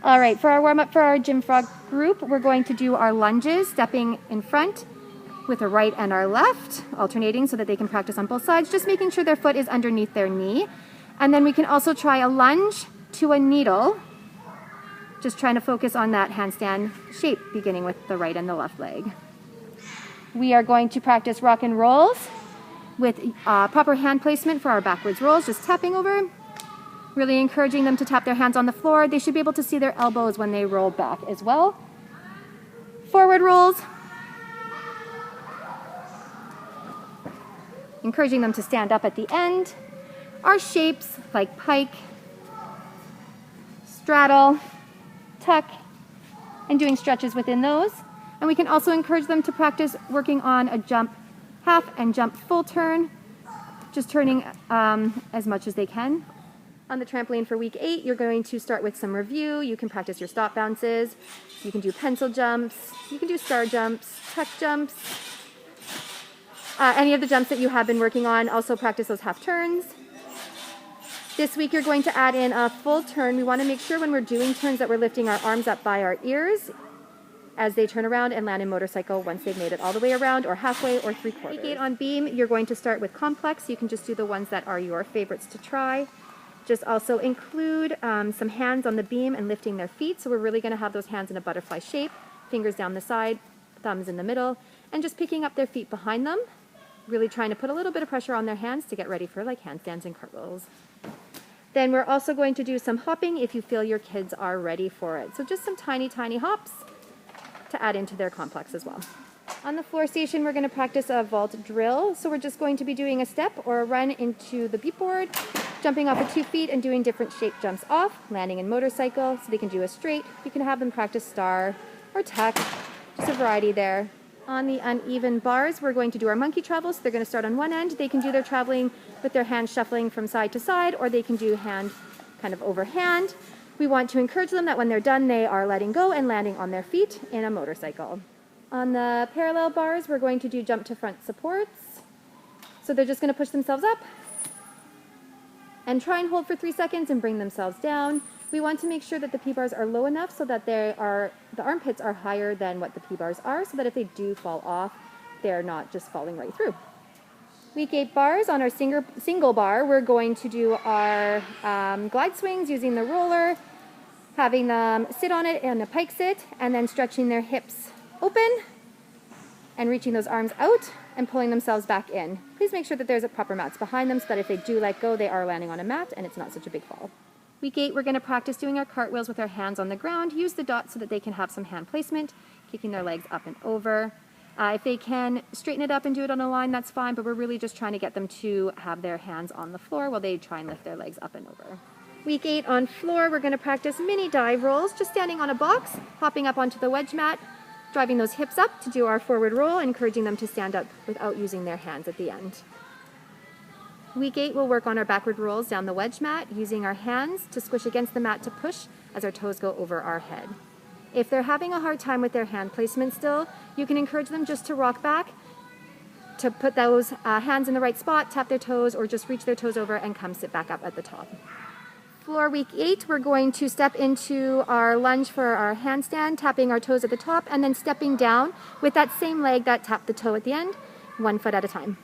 All right, for our warm-up for our Gym Frog group, we're going to do our lunges, stepping in front with our right and our left, alternating so that they can practice on both sides, just making sure their foot is underneath their knee. And then we can also try a lunge to a needle, just trying to focus on that handstand shape, beginning with the right and the left leg. We are going to practice rock and rolls with proper hand placement for our backwards rolls, just tapping over. Really encouraging them to tap their hands on the floor. They should be able to see their elbows when they roll back as well. Forward rolls. Encouraging them to stand up at the end. Our shapes like pike, straddle, tuck, and doing stretches within those. And we can also encourage them to practice working on a jump half and jump full turn, just turning as much as they can. On the trampoline for week 8, you're going to start with some review. You can practice your stop bounces. You can do pencil jumps. You can do star jumps, tuck jumps. Any of the jumps that you have been working on, also practice those half turns. This week you're going to add in a full turn. We want to make sure when we're doing turns that we're lifting our arms up by our ears as they turn around and land in motorcycle once they've made it all the way around or halfway or 3/4. Week 8 on beam, you're going to start with complex. You can just do the ones that are your favorites to try. Just also include some hands on the beam and lifting their feet. So we're really going to have those hands in a butterfly shape, fingers down the side, thumbs in the middle, and just picking up their feet behind them. Really trying to put a little bit of pressure on their hands to get ready for like handstands and cartwheels. Then we're also going to do some hopping if you feel your kids are ready for it. So just some tiny, tiny hops to add into their complex as well. On the floor station, we're going to practice a vault drill. So we're just going to be doing a step or a run into the beat board, jumping off of 2 feet and doing different shape jumps off, landing in motorcycle. So they can do a straight. You can have them practice star or tuck, just a variety there. On the uneven bars, we're going to do our monkey travel. So they're going to start on one end. They can do their traveling with their hands shuffling from side to side, or they can do hand kind of over hand. We want to encourage them that when they're done, they are letting go and landing on their feet in a motorcycle. On the parallel bars, we're going to do jump to front supports. So they're just going to push themselves up and try and hold for 3 seconds and bring themselves down. We want to make sure that the P-bars are low enough so that the armpits are higher than what the P-bars are, so that if they do fall off, they're not just falling right through. Week 8 bars, on our single bar, we're going to do our glide swings using the roller, having them sit on it in a pike sit, and then stretching their hips open and reaching those arms out and pulling themselves back in. Please make sure that there's a proper mats behind them so that if they do let go, they are landing on a mat and it's not such a big fall. Week 8, we're going to practice doing our cartwheels with our hands on the ground. Use the dots so that they can have some hand placement, kicking their legs up and over. If they can straighten it up and do it on a line, that's fine, but we're really just trying to get them to have their hands on the floor while they try and lift their legs up and over. Week 8 on floor, we're going to practice mini dive rolls, just standing on a box, hopping up onto the wedge mat, driving those hips up to do our forward roll, encouraging them to stand up without using their hands at the end. Week 8, we'll work on our backward rolls down the wedge mat, using our hands to squish against the mat to push as our toes go over our head. If they're having a hard time with their hand placement still, you can encourage them just to rock back, to put those hands in the right spot, tap their toes, or just reach their toes over and come sit back up at the top. Floor week 8, we're going to step into our lunge for our handstand, tapping our toes at the top, and then stepping down with that same leg that tapped the toe at the end, 1 foot at a time.